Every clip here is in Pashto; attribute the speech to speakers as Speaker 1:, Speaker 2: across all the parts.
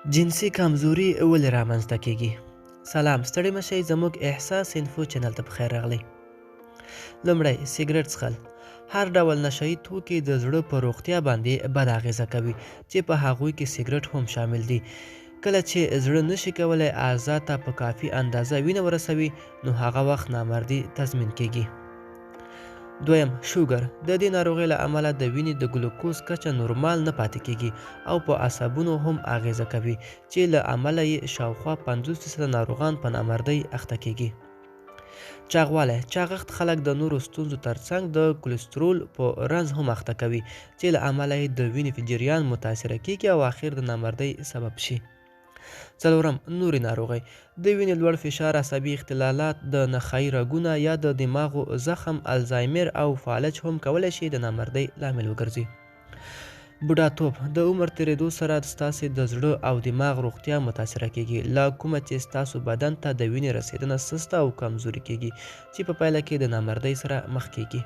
Speaker 1: جنسي کمزوري ولې رامنځته کیږي؟ سلام، ستړي مشئ، زموږ احساس انفو چینل ته پخیر راغلی. لومړی، سیګرټ څښل. هر ډول نشهیي توکي د زړه په روغتیا باندې بد اغیزه کوي چې په هغوی کې سیګرټ هم شامل دي. کله چې زړه نشي کولی اعضا ته په کافي اندازه وینه ورسوي نو هغه وخت نامردي تضمین کیږي. دویم، شوګر. د دې ناروغۍ له امله د وینې د ګلوکوز کچه نورمال نه پاتې کیږي او په عصبونو هم اغیزه کوي چې له امله یې شاوخوا 50% ناروغان په نامردۍ اخته کیږي. چاغوالی. چاغښت خلک د نورو ستونزو ترڅنګ د کلسترول په رنځ هم اخته کوي چې له امله یې د وینې جریان متاثره کیږي او اخر د نامردۍ سبب شي. څلورم، نورې ناروغۍ. د وینې لوړ فشار، عصبي اختلالات، د نخاعي رګونه یا د دماغو زخم، الزایمر او فالج هم کولی شي د نامردۍ لامل وګرځي. بوډاتوب. د عمر تیریدو سره ستاسې د زړه او دماغ روغتیا متاثره کیږي، له کومه چې ستاسو بدن ته د وینې رسیدنه سسته او کمزوري کیږي چې په پایله کې د نامردۍ سره مخ کیږي.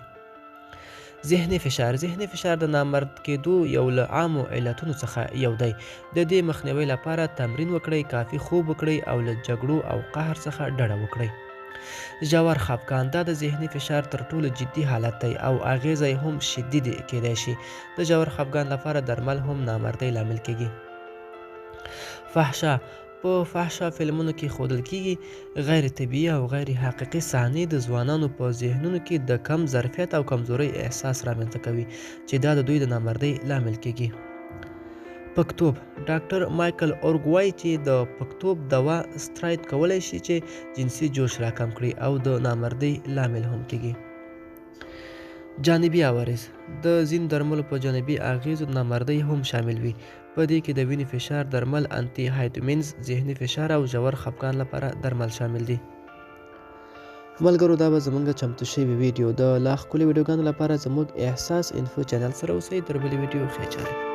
Speaker 1: ذهني فشار. ذهني فشار د نامرد کېدو یو له عامو علتونو څخه یو دی. د دې مخنیوي لپاره تمرین وکړئ، کافي خوب وکړئ او له جګړو او قهر څخه ډډه وکړئ. ژور خفګان. دا د ذهني فشار تر ټولو جدي حالت دی او اغیزه یې هم شدید کیدای شي. د ژور خفګان لپاره درمل هم نامردۍ لامل کیږي. فحشا. په فحشا فلمونو کې ښودل کیږي غیر طبیعي او غیر حقیقي صحنې د ځوانانو په ذهنونو کې د کم ظرفیت او کمزورۍ احساس رامنځته کوي چې دا د دوی د نامردۍ لامل کیږي. پکتوب. ډاکټر مایکل اورګ وایي چې د پکتوب دوا ستراید کولی شي چې جنسي جوش راکم کړي او د نامردۍ لامل هم کیږي. جانبي عوارض. د ځینو درملو په جانبي اغیزو نامردۍ هم شامل وي. په دې کې د وینې فشار درمل، انټي هایډومینز، ذهني فشار او ژور خفګان لپاره درمل شامل دي. ملګرو، دا به زموږ چمتو شوي ویډیو د لا ښکلي ویډیوګانو لپاره زموږ احساس انفو چینل سره اوسئ. تر بلې ویډیو ښې چارې.